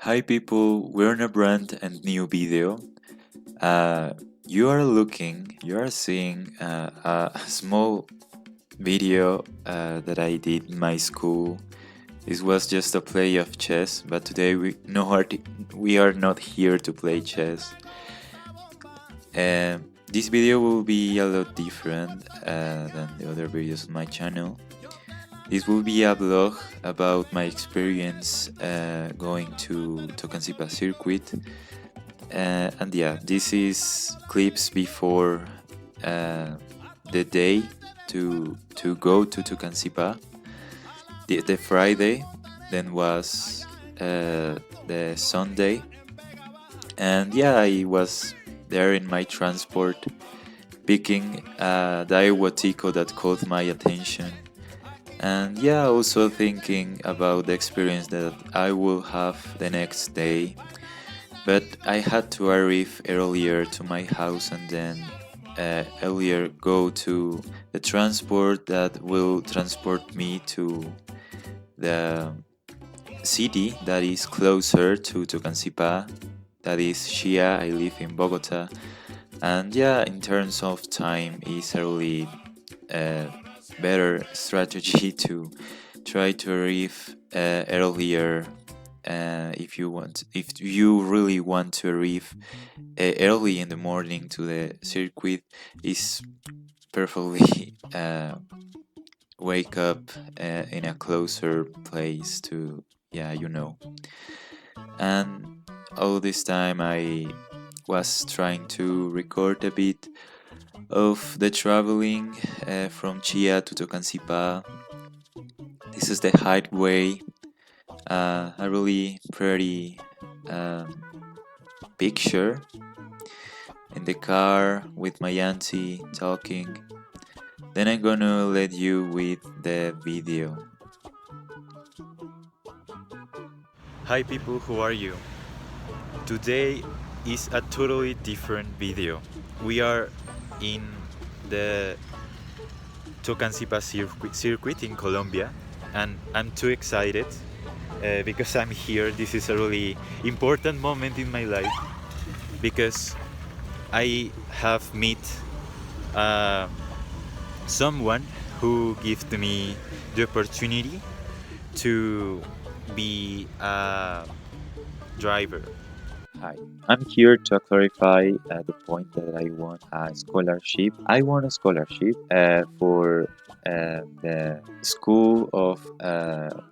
Hi people, we're in a brand and new video. Uh, you are seeing a small video that I did in my school. This was just a play of chess, but today we are not here to play chess. This video will be a lot different than the other videos on my channel. This will be a vlog about my experience going to Tocancipá Circuit. And yeah, this is clips before the day to go to Tocancipá. The Friday, then was the Sunday, and yeah, I was there in my transport, picking the Iwatico that caught my attention. And yeah, also thinking about the experience that I will have the next day. But I had to arrive earlier to my house and then earlier go to the transport that will transport me to the city that is closer to Tocancipá, that is Shia. I live in Bogota, and yeah, in terms of time, it's a really better strategy to try to arrive earlier if you really want to arrive early in the morning to the circuit. Is perfectly wake up in a closer place to, yeah, and all this time I was trying to record a bit of the traveling from Chia to Tocancipá. This is the highway, a really pretty picture in the car with my auntie talking. Then I'm gonna let you with the video. Hi people, who are you? Today is a totally different video. We are in the Tocancipá circuit in Colombia, and I'm too excited because I'm here. This is a really important moment in my life because I have met someone who gave me the opportunity to be a driver. Hi, I'm here to clarify the point that I won a scholarship. I won a scholarship for the School of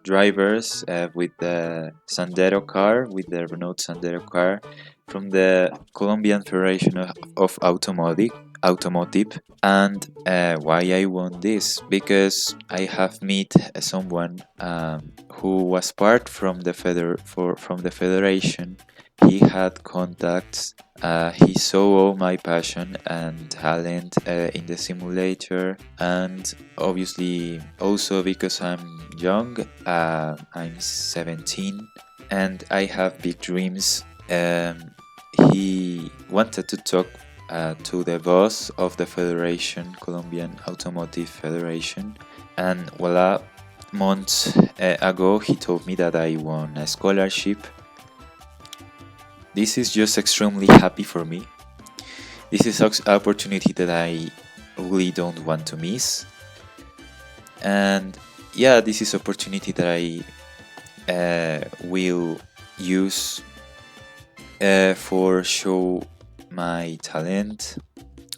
Drivers with the Sandero car, with the Renault Sandero car from the Colombian Federation of Automotive. And why I won this? Because I have met someone who was part from the federation. He had contacts. He saw all my passion and talent in the simulator, and obviously also because I'm young. I'm 17 and I have big dreams. He wanted to talk to the boss of the federation, Colombian Automotive Federation, and voila, months ago he told me that I won a scholarship. This is just extremely happy for me. This is an opportunity that I really don't want to miss. And yeah, this is opportunity that I will use for show my talent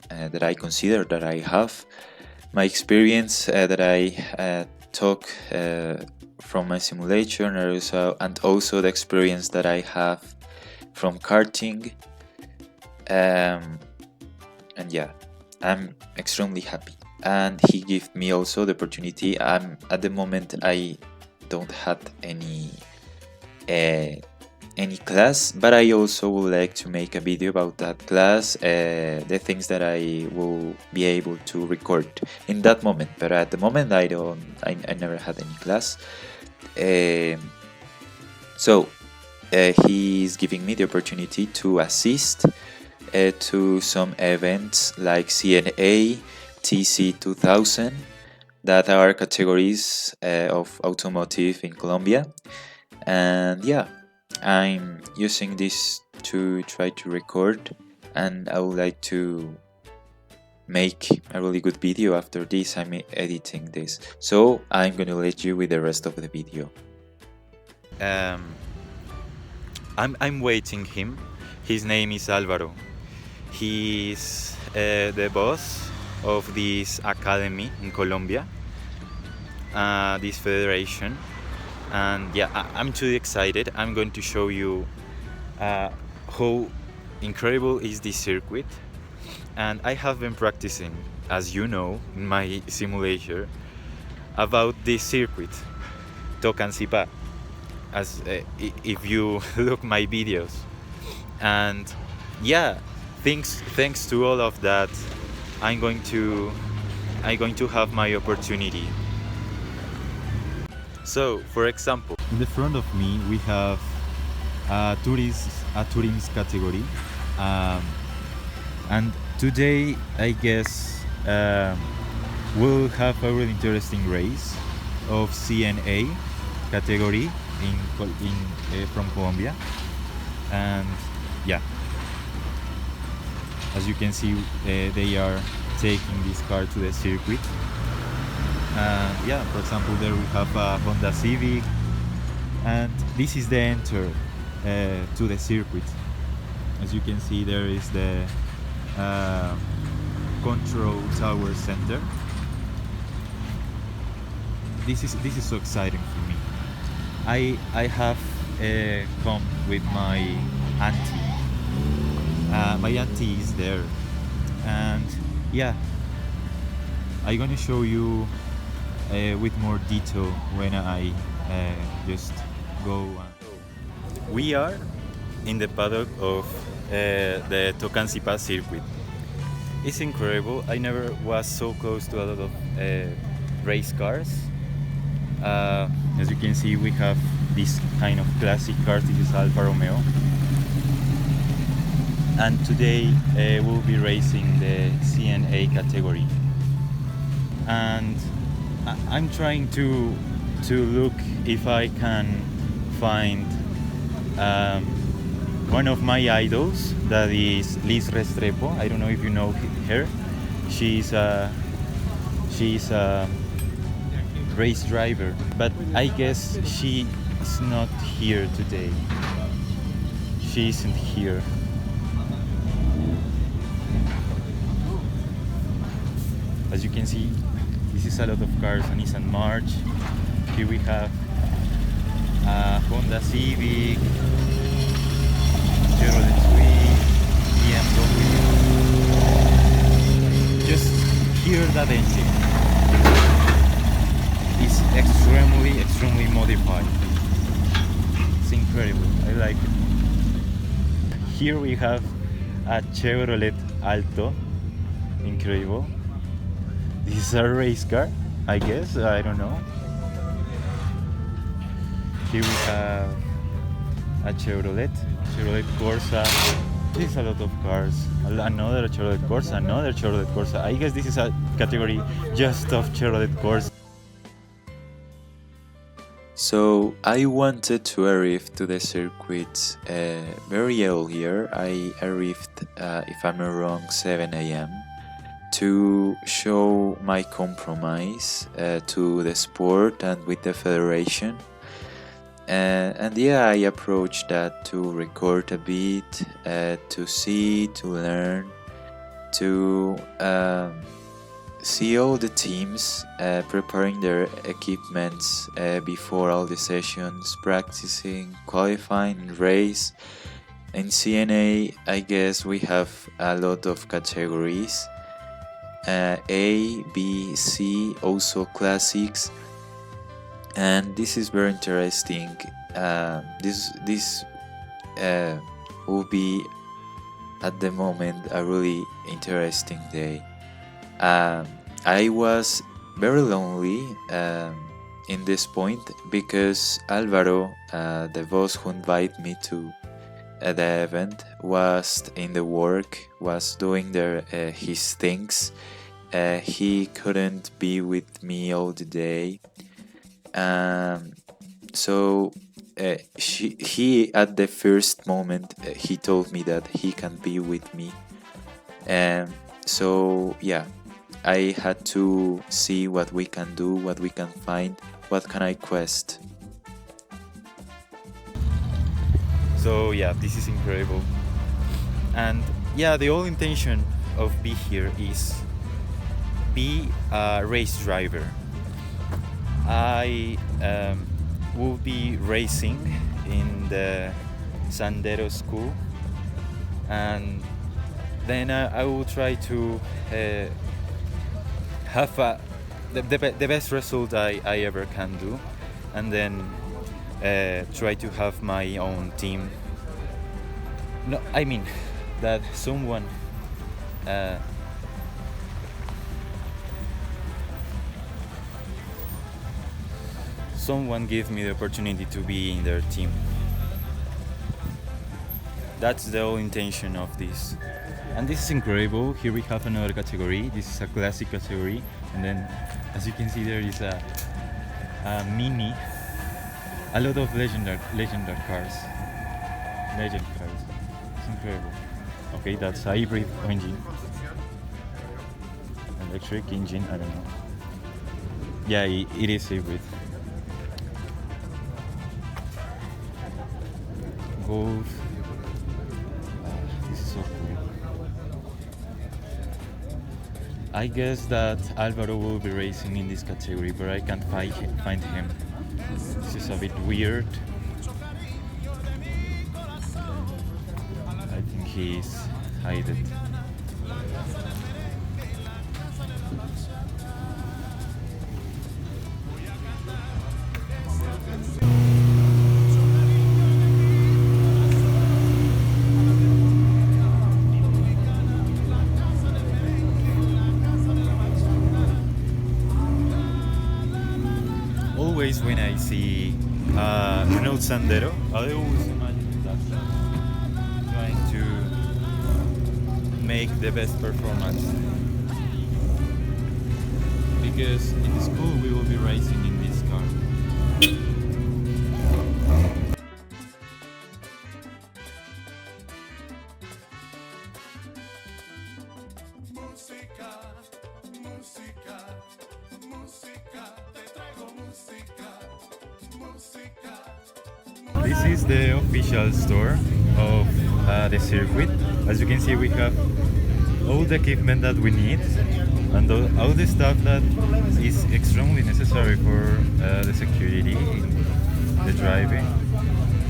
that I consider that I have, my experience that I took from my simulation, and also the experience that I have from karting. And yeah, I'm extremely happy, and he gave me also the opportunity. At the moment I don't have any class, but I also would like to make a video about that class, the things that I will be able to record in that moment. But at the moment I never had any class. So he's giving me the opportunity to assist to some events like CNA, TC 2000, that are categories of automotive in Colombia. And yeah, I'm using this to try to record, and I would like to make a really good video after this. I'm editing this, so I'm gonna let you with the rest of the video. I'm waiting him. His name is Alvaro. He's the boss of this academy in Colombia, this federation, and yeah, I'm too excited. I'm going to show you how incredible is this circuit, and I have been practicing, as you know, in my simulator about this circuit, Tocancipá, as if you look my videos. And yeah, thanks to all of that, I'm going to have my opportunity. So, for example, in the front of me we have a tourist category, and today I guess we'll have a really interesting race of CNA category from Colombia. And yeah, as you can see, they are taking this car to the circuit. Yeah, for example, there we have a Honda Civic, and this is the enter to the circuit. As you can see, there is the control tower center. This is so exciting for me. I have come with my auntie. My auntie is there, and yeah, I'm gonna show you with more detail when I just go. We are in the paddock of the Tocancipá Circuit. It's incredible. I never was so close to a lot of race cars. As you can see, we have this kind of classic cars. This is Alfa Romeo, and today we'll be racing the CNA category. And I'm trying to look if I can find one of my idols, that is Liz Restrepo. I don't know if you know her. She's a race driver, but I guess she is not here today. She isn't here. As you can see, this is a lot of cars. A Nissan March. Here we have a Honda Civic, Chevrolet Swift, BMW. Just hear that engine. It's extremely modified. It's incredible. I like it. Here we have a Chevrolet Alto. Incredible. This is a race car, I guess. I don't know. Here we have a Chevrolet Corsa. This is a lot of cars. Another Chevrolet Corsa. I guess this is a category just of Chevrolet Corsa. So I wanted to arrive to the circuit very earlier. I arrived, if I'm not wrong, 7 a.m. to show my compromise to the sport and with the federation. And yeah, I approached that to record a bit, to see, to learn, to see all the teams preparing their equipments before all the sessions, practicing, qualifying, and race. In CNA, I guess we have a lot of categories. A, B, C, also classics, and this is very interesting. This will be at the moment a really interesting day. I was very lonely in this point because Alvaro, the boss who invited me to the event, was in the work, was doing his things. He couldn't be with me all the day, so he at the first moment he told me that he can be with me, and so yeah, I had to see what we can do, what we can find, what can I quest. So yeah, this is incredible. And yeah, the whole intention of be here is be a race driver. I will be racing in the Sandero school, and then I will try to have the best result I ever can do, and then try to have my own team. No, I mean that someone give me the opportunity to be in their team. That's the whole intention of this. And this is incredible. Here we have another category. This is a classic category, and then as you can see there is a lot of legend cars. Legend cars. It's incredible. Okay, that's a hybrid engine. Electric engine, I don't know. Yeah, it is hybrid. Golf. This is so cool. I guess that Alvaro will be racing in this category, but I can't find him. This is a bit weird. I think he's hidden. Always when I see Renault Sandero, I always imagine that trying to make the best performance, because in school we will be racing in this car. This is the official store of the circuit. As you can see, we have all the equipment that we need and all the stuff that is extremely necessary for the security in the driving.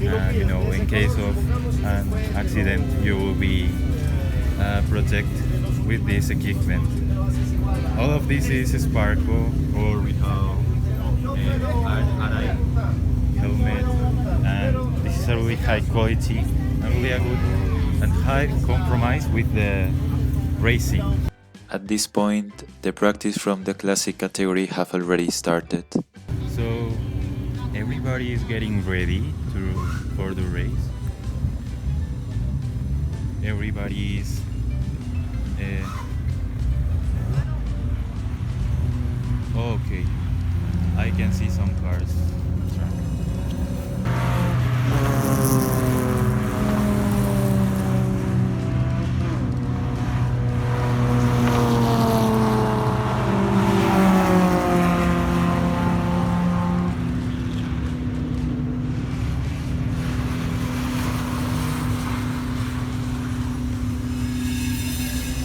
You know, in case of an accident, you will be protected with this equipment. All of this is sparkle, or we have an helmet, and this is a really high quality and really a good and high compromise with the racing. At this point, the practice from the classic category have already started. So everybody is getting ready for the race. Everybody is okay. I can see some cars.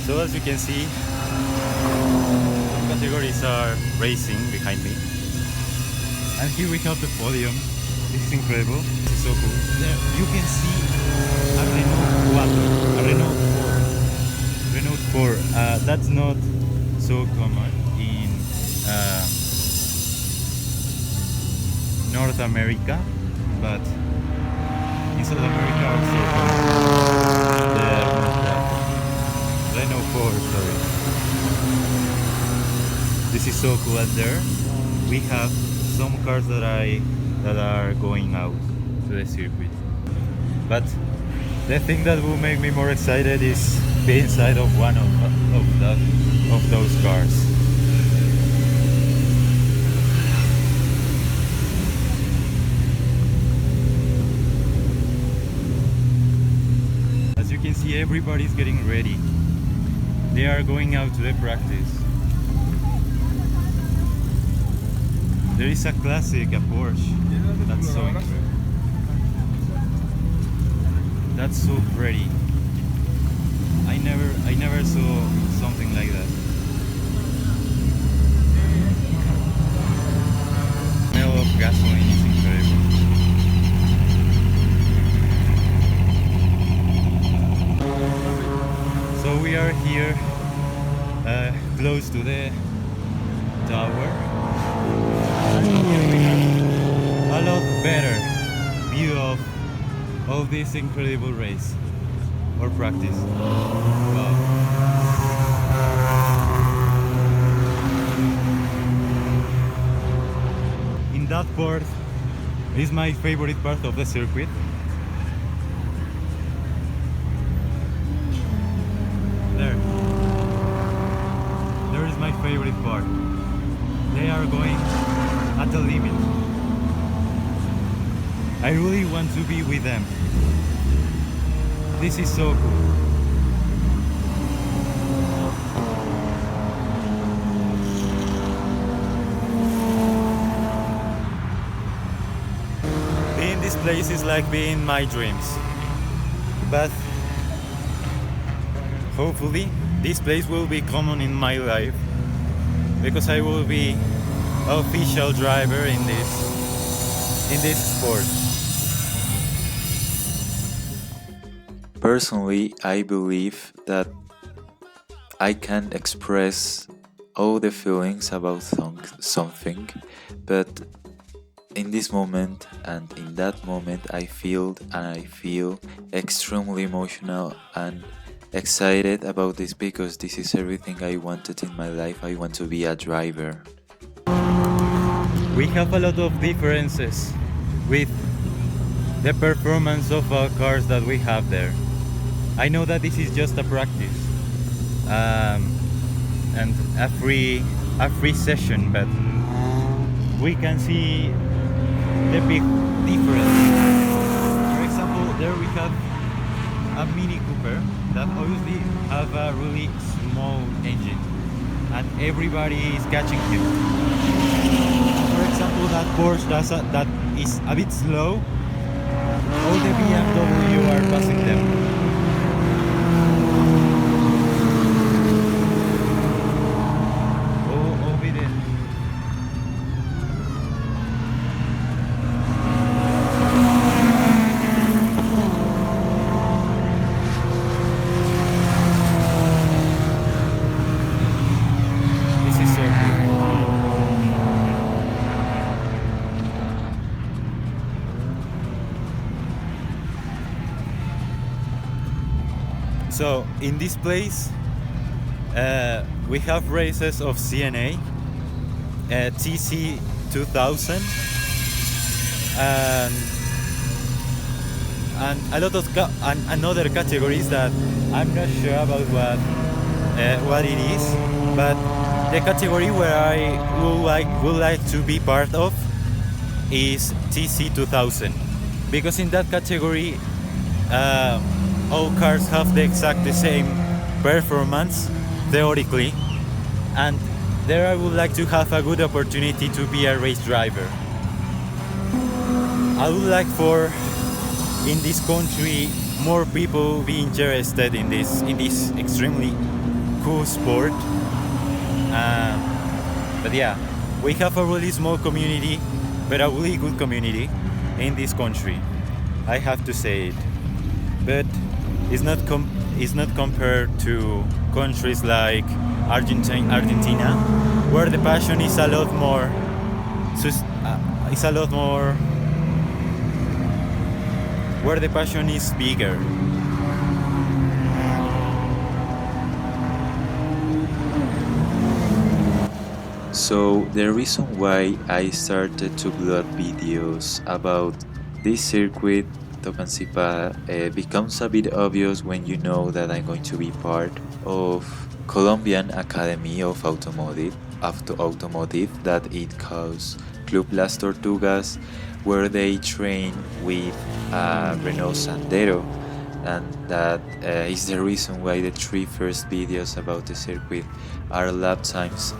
So as you can see, some categories are racing behind me. And here we have the podium. This is incredible. This is so cool. There you can see a Renault 4. That's not so common in North America, but in South America also the Renault 4, sorry. This is so cool. And there we have some cars that are going out to the circuit. But the thing that will make me more excited is be inside of one of those cars. As you can see, everybody's getting ready. They are going out to the practice. There is a classic, a Porsche. That's so incredible. That's so pretty. I never saw something like that. The smell of gasoline is incredible. So we are here close to the tower. Here we have a lot better view of this incredible race or practice. Wow. In that part is my favorite part of the circuit. There is my favorite part. They are going at the limit. I really want to be with them. This is so cool. Being in this place is like being my dreams. But hopefully this place will be common in my life, because I will be official driver in this sport. Personally, I believe that I can express all the feelings about something, but in this moment and in that moment I feel extremely emotional and excited about this, because this is everything I wanted in my life. I want to be a driver. We have a lot of differences with the performance of our cars that we have there. I know that this is just a practice and a free session, but we can see the big difference. For example, there we have a Mini Cooper that obviously have a really small engine, and everybody is catching him. For example, that Porsche that is a bit slow, all the BMW are passing them. So in this place we have races of CNA, TC 2000, and a lot of another categories that I'm not sure about what it is, but the category where I would like to be part of is TC 2000, because in that category all cars have the same performance theoretically, and there I would like to have a good opportunity to be a race driver. I would like for in this country more people be interested in this extremely cool sport. But yeah, we have a really small community, but a really good community in this country. I have to say it, but it's not compared to countries like Argentina, where the passion is a lot more. Where the passion is bigger. So the reason why I started to upload videos about this circuit, Tocancipá, becomes a bit obvious when you know that I'm going to be part of Colombian Academy of Automotive that it calls Club Las Tortugas, where they train with Renault Sandero, and that is the reason why the three first videos about the circuit are lap times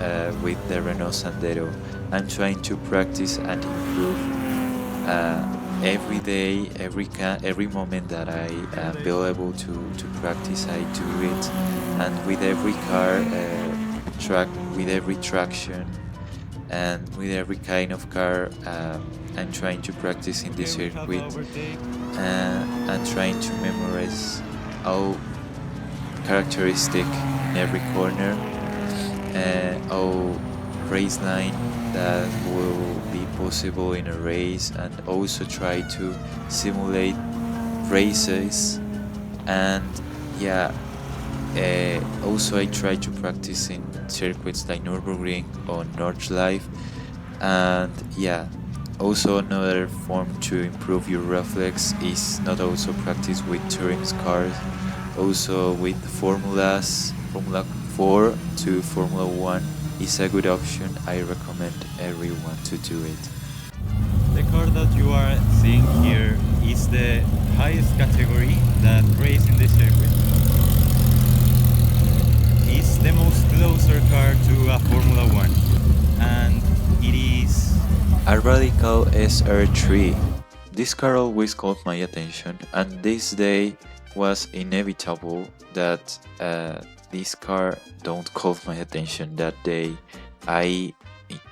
with the Renault Sandero. I'm trying to practice and improve every day, every moment that I am available to practice, I do it, and with every car, with every traction, and with every kind of car, I'm trying to practice in the circuit, and trying to memorize all characteristic in every corner, all race line that will be possible in a race, and also try to simulate races. And yeah, also I try to practice in circuits like Nürburgring or Nordschleife. And yeah, also another form to improve your reflex is not also practice with touring cars, also with formulas, Formula 4 to Formula 1 is a good option. I recommend everyone to do it. The car that you are seeing here is the highest category that race in the circuit. It's the most closer car to a Formula 1, and it is a Radical SR3. This car always caught my attention, and this day was inevitable that this car don't call my attention that day. I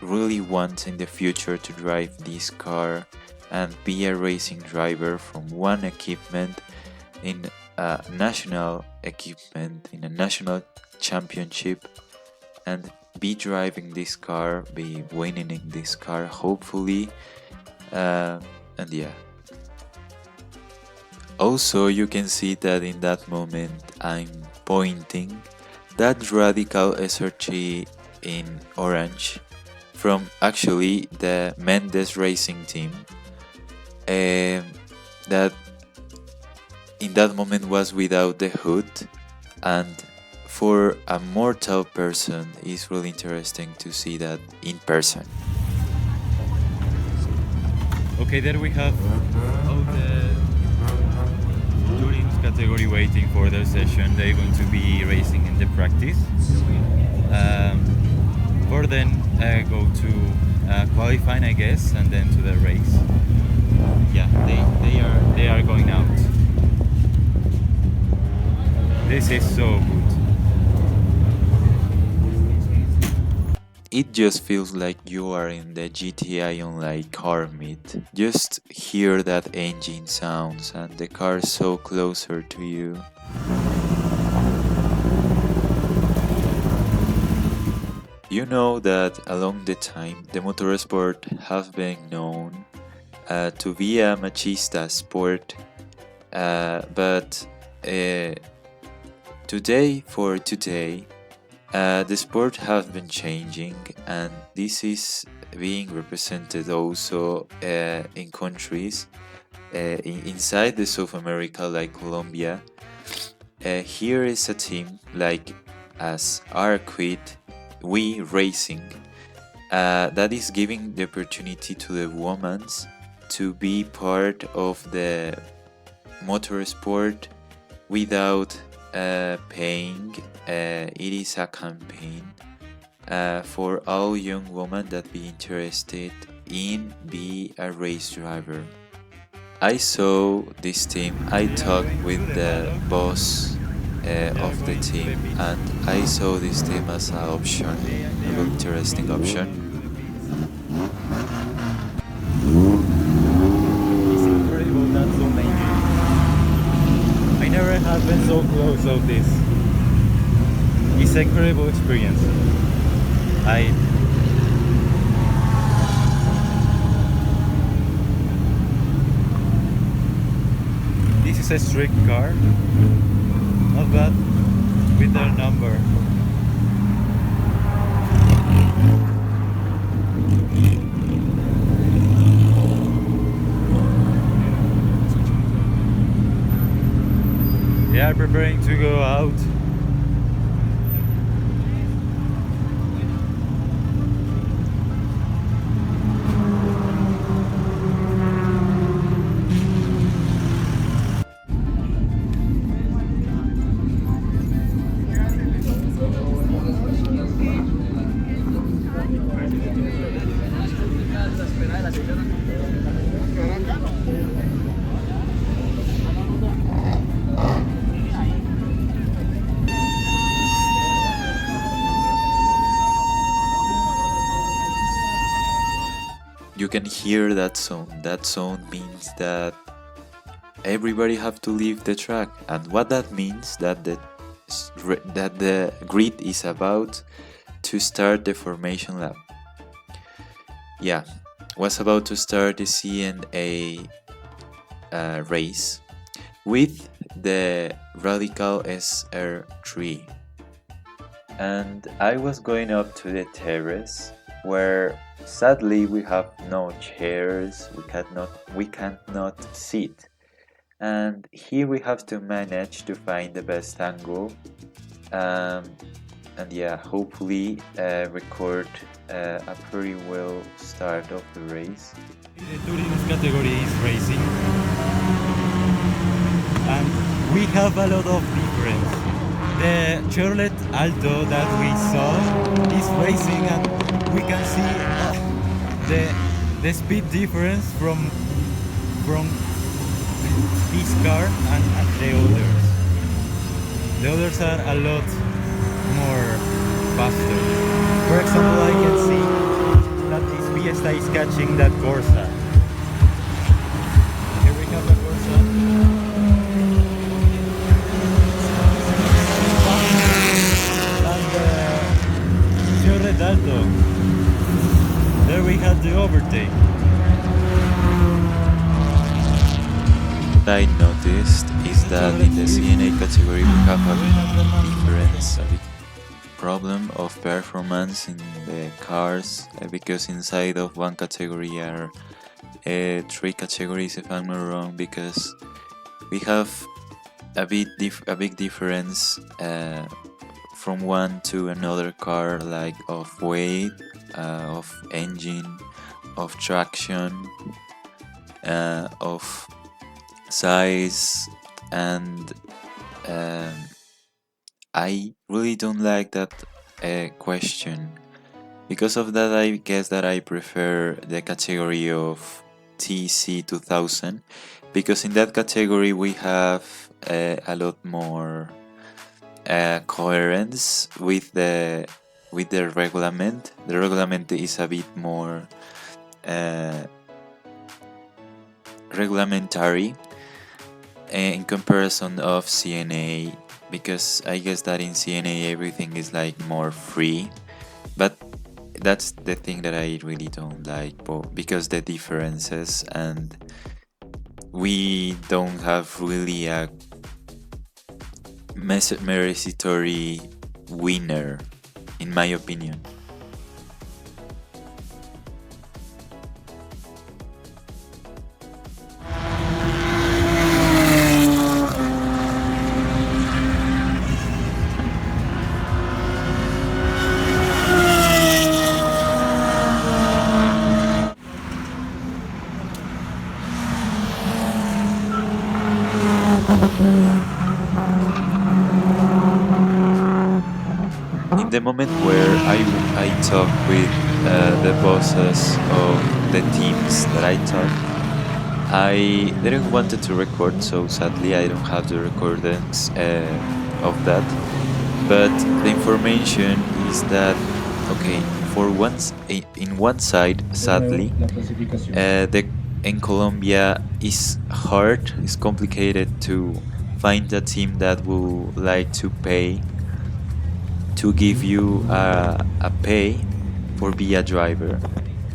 really want in the future to drive this car and be a racing driver from one equipment in a national equipment, in a national championship, and be driving this car, be winning in this car, hopefully. And yeah. Also, you can see that in that moment I'm pointing that Radical SRT in orange from actually the Mendes Racing team, that in that moment was without the hood, and for a mortal person it's really interesting to see that in person. okay. There we have all the touring category waiting for their session. They're going to be racing in the practice. For then go to qualifying, I guess, and then to the race. Yeah, they are going out. This is so good. It just feels like you are in the GTI Online car meet. Just hear that engine sounds and the car so closer to you. You know that along the time the motorsport have been known to be a machista sport, but today the sport has been changing, and this is being represented also in countries inside the South America, like Colombia. Here is a team like as Arquid, We Racing, that is giving the opportunity to the women to be part of the motorsport without paying. It is a campaign for all young women that be interested in be a race driver. I saw this team, I talked with the boss of the team, and I saw this team as an option, a very interesting option. It's incredible that so many. I never have been so close of this. It's an incredible experience. This is a strict car, not bad, with their number. They are preparing to go out. you can hear that sound. That sound means that everybody have to leave the track, and what that means that the grid is about to start the formation lap. Yeah, was about to start the CNA race with the Radical SR3, and I was going up to the terrace where sadly we have no chairs, we cannot sit, and here we have to manage to find the best angle, and yeah, hopefully record a pretty well start of the race. The touring category is racing, and we have a lot of difference. The Chevrolet Alto that we saw is racing, and we can see the speed difference from this car and the others. The others are a lot more faster. For example, I can see that this Fiesta is catching that Corsa. Here we have a Corsa. And the Chevrolet Alto. There we have the overtake. What I noticed is that in the CNA category we have a big difference, a big problem of performance in the cars, because inside of one category are 3 categories, if I'm not wrong, because we have a big difference from one to another car, like of weight, of engine, of traction, of size, and I really don't like that question. Because of that, I guess that I prefer the category of TC2000, because in that category we have a lot more coherence with the reglement. The reglement is a bit more reglementary in comparison of CNA, because I guess that in CNA everything is like more free, but that's the thing that I really don't like, because the differences, and we don't have really a meritocracy winner, in my opinion. In the moment where I talk with the bosses of the teams that I talk, I didn't wanted to record, so sadly I don't have the recordings of that. But the information is that, okay, for once in one side, sadly, in Colombia is hard, it's complicated to find a team that would like to pay to give you a pay for be a driver.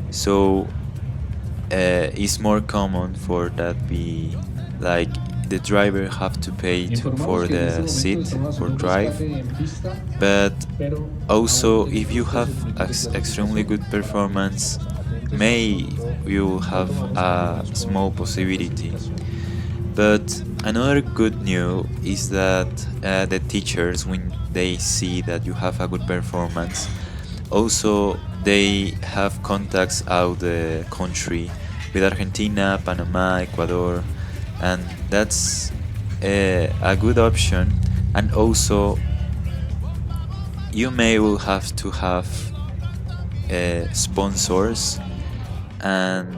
So it's more common for that be like the driver have to pay for the seat for drive, but also if you have extremely good performance, may you have a small possibility. But another good news is that the teachers, when they see that you have a good performance, also they have contacts out the country with Argentina, Panama, Ecuador, and that's a good option. And also you may will have to have sponsors, and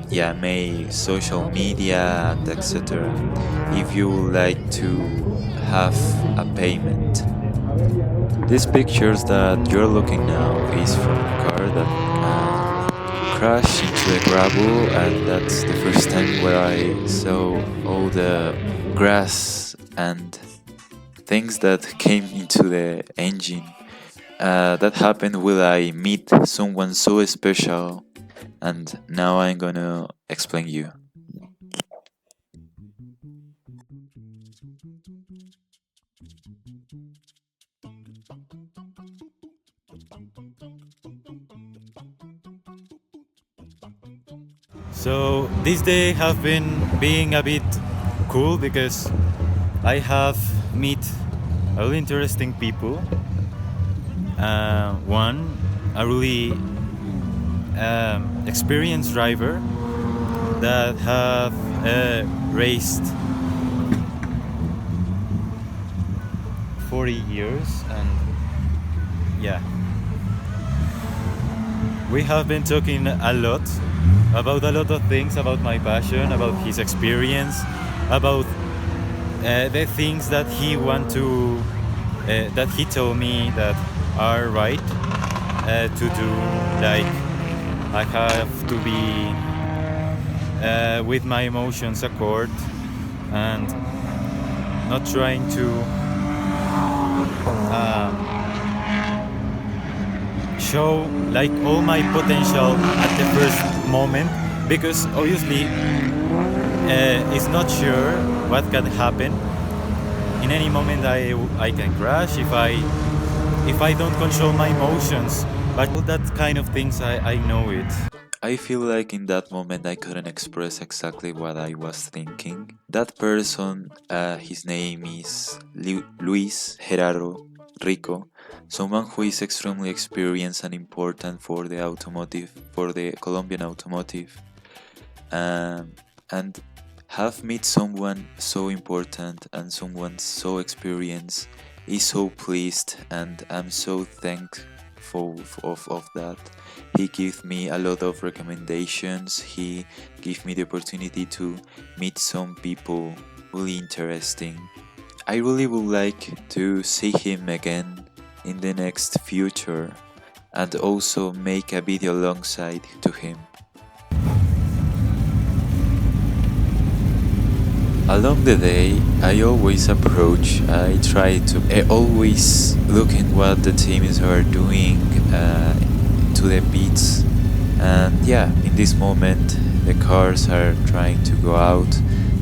yeah, may social media and etc. if you would like to have a payment. These pictures that you're looking now is from a car that crashed into the gravel, and that's the first time where I saw all the grass and things that came into the engine. That happened when I meet someone so special, and now I'm gonna explain you. So this day have been being a bit cool because I have met a really interesting people. One, a really experienced driver that have raced 40 years, and yeah, we have been talking a lot about a lot of things, about my passion, about his experience, about the things that he want to that he told me that are right to do, like I have to be with my emotions accord and not trying to show like all my potential at the first moment, because obviously it's not sure what can happen. In any moment I can crash if I don't control my emotions, but all that kind of things I know it. I feel like in that moment I couldn't express exactly what I was thinking. That person, his name is Luis Gerardo Rico, someone who is extremely experienced and important for the automotive, for the Colombian automotive, and have met someone so important and someone so experienced is so pleased, and I'm so thankful of that. He gave me a lot of recommendations. He gave me the opportunity to meet some people really interesting. I really would like to see him again in the next future and also make a video alongside to him. Along the day, I always approach, I try to always looking what the teams are doing to the pits, and yeah, in this moment the cars are trying to go out,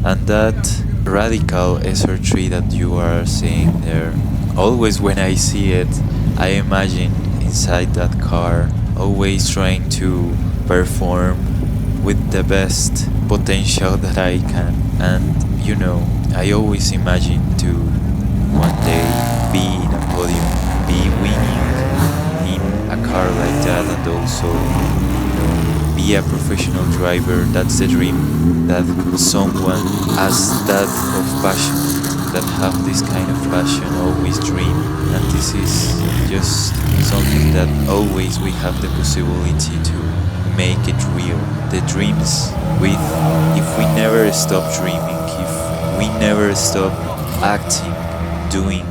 and that radical SR3 that you are seeing there, always when I see it, I imagine inside that car, always trying to perform with the best potential that I can. And you know, I always imagine to one day be in a podium, be winning in a car like that, and also, you know, be a professional driver. That's the dream that someone has that of passion, that have this kind of passion, always dream. And this is just something that always we have the possibility to make it real. The dreams with, if we never stop dreaming, if we never stop acting, doing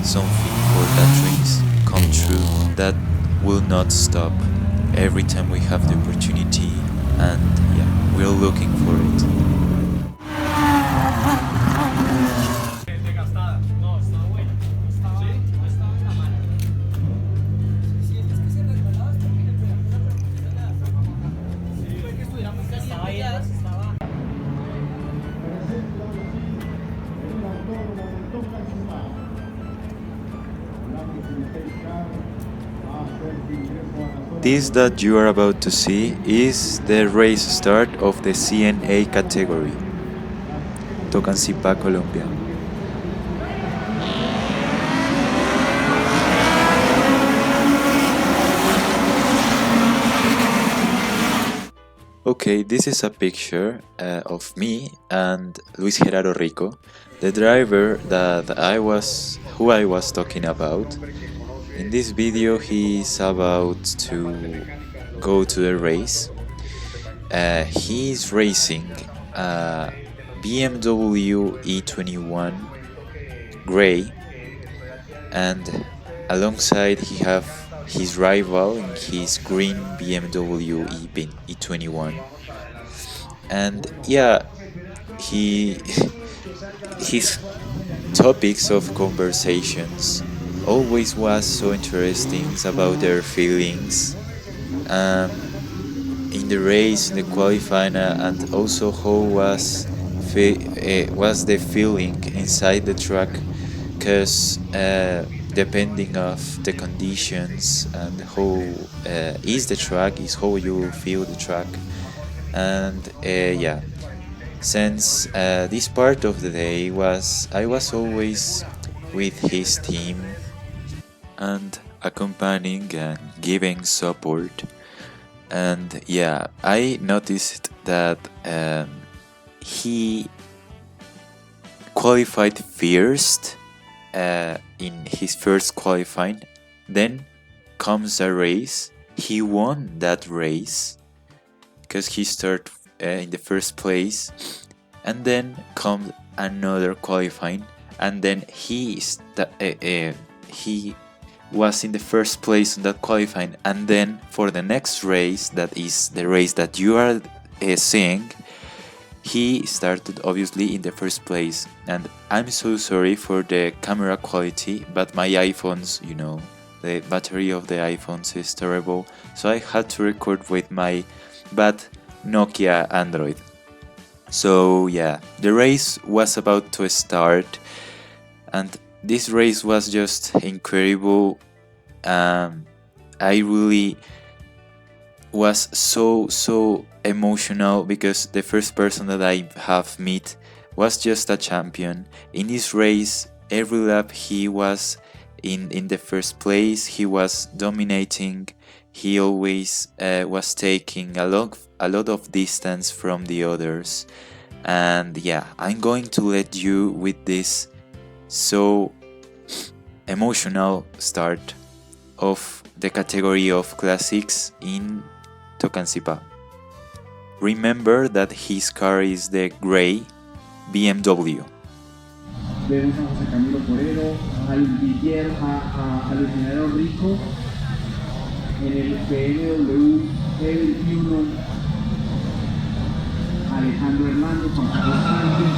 something for that dreams come true, that will not stop every time we have the opportunity, and yeah, we're looking for it. This that you are about to see is the race start of the CNA category, Tocancipá, Colombia. Okay, this is a picture of me and Luis Gerardo Rico, the driver who I was talking about. In this video, he's about to go to the race. He's racing a BMW E21 gray, and alongside he have his rival in his green BMW E21. And yeah, he his topics of conversations always was so interesting about their feelings in the race, in the qualifying, and also how was the feeling inside the track, because depending of the conditions and how is the track is how you feel the track. And yeah, since this part of the day I was always with his team and accompanying and giving support. And yeah, I noticed that he qualified first in his first qualifying. Then comes a race. He won that race because he started in the first place, and then comes another qualifying, and then he was in the first place in that qualifying, and then for the next race, that is the race that you are seeing, he started obviously in the first place. And I'm so sorry for the camera quality, but my iPhones, you know, the battery of the iPhones is terrible, so I had to record with my bad Nokia Android. So yeah, the race was about to start, and this race was just incredible. I really was so emotional because the first person that I have met was just a champion. In this race, every lap he was in the first place, he was dominating, he always was taking a lot of distance from the others. And yeah, I'm going to let you with this so emotional start of the category of classics in Tocancipá. Remember that his car is the gray BMW. Vemos a José Camilo Porero, al Villier, al ingeniero Rico, en el BMW E21, Alejandro Hernández, Juan Carlos Sánchez.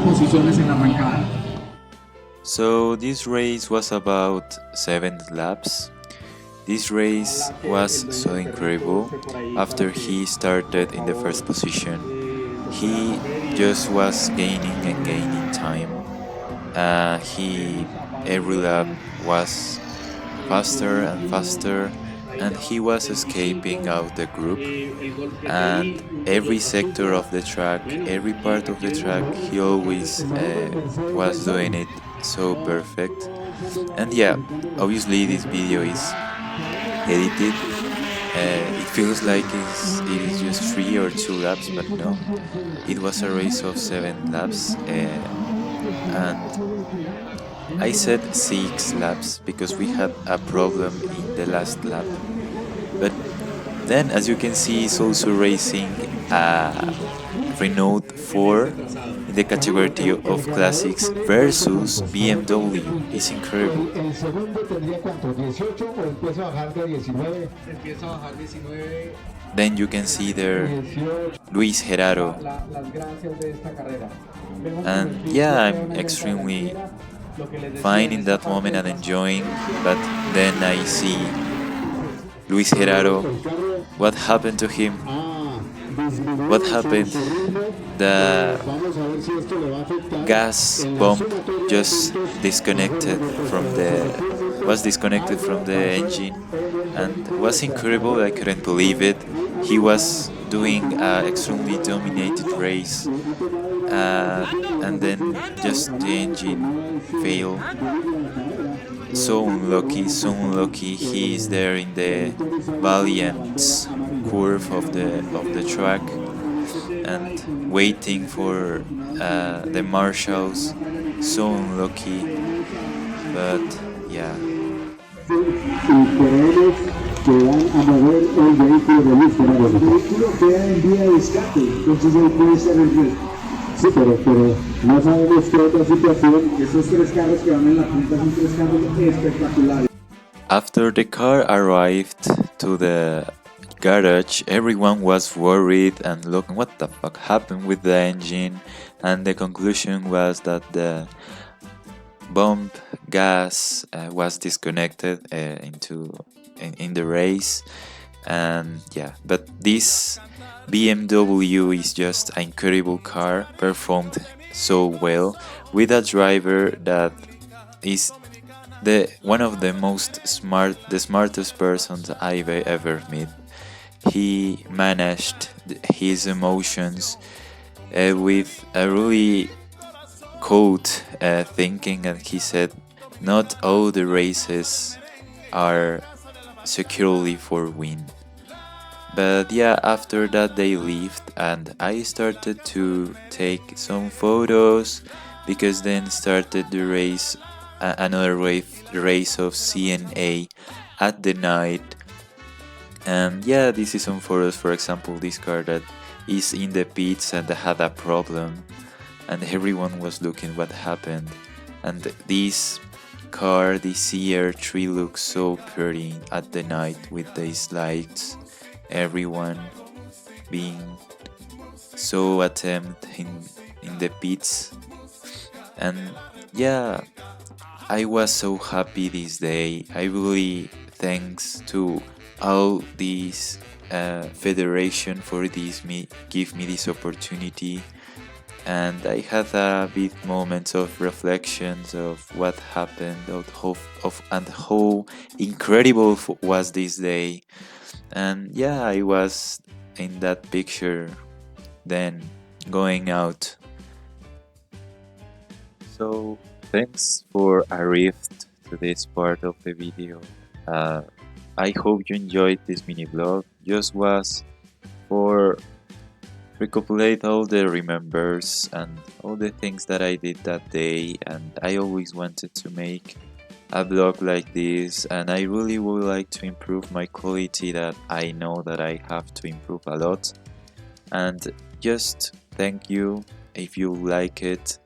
Posiciones en la arrancada. So this race was about 7 laps. This race was so incredible. After he started in the first position, he just was gaining and gaining time. Every lap was faster and faster, and he was escaping out the group. And every sector of the track, every part of the track, he always was doing it so perfect. And yeah, obviously this video is edited. It feels like it is just 3 or 2 laps, but no, it was a race of 7 laps. And I said 6 laps because we had a problem in the last lap. But then, as you can see, he's also racing a Renault 4 in the category of classics versus BMW. It's incredible. Then you can see there Luis Gerardo. And yeah, I'm extremely fine in that moment and enjoying, but then I see Luis Gerardo. What happened to him? What happened? The gas pump just disconnected from the engine, and it was incredible. I couldn't believe it. He was doing an extremely dominated race, and then just the engine failed. So unlucky. He is there in the valiant curve of the track and waiting for the marshals. So unlucky, but yeah, y queremos que van a mover el vehículo de luz para el vehículo queda en vía de escape, entonces él puede estar en riesgo. Sí, pero no sabemos qué otra situación. Esos tres carros que van en la punta son tres carros espectaculares. After the car arrived to the garage, everyone was worried and looking what the fuck happened with the engine, and the conclusion was that the bomb gas was disconnected in the race. And yeah, but this BMW is just an incredible car, performed so well with a driver that is one of the smartest persons I've ever met. He managed his emotions with a really cold thinking, and he said not all the races are securely for win. But yeah, after that they left and I started to take some photos, because then started the race, another race of CNA at the night. And yeah, this is some photos. For example, this car that is in the pits and had a problem, and everyone was looking what happened. And this car, the CR3, looks so pretty at the night with these lights, everyone being so attempt in the pits. And yeah, I was so happy this day. I really thanks to all these federation for give me this opportunity. And I had a bit moments of reflections of what happened, and how incredible was this day. And yeah, I was in that picture then going out. So thanks for arrived to this part of the video. I hope you enjoyed this mini vlog. Just was for recopilate all the remembers and all the things that I did that day, and I always wanted to make a vlog like this, and I really would like to improve my quality, that I know that I have to improve a lot. And just thank you. If you like it,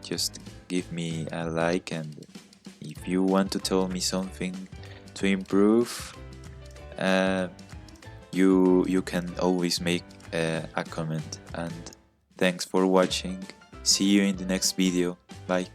just give me a like, and if you want to tell me something to improve, you can always make a comment. And thanks for watching. See you in the next video. Bye.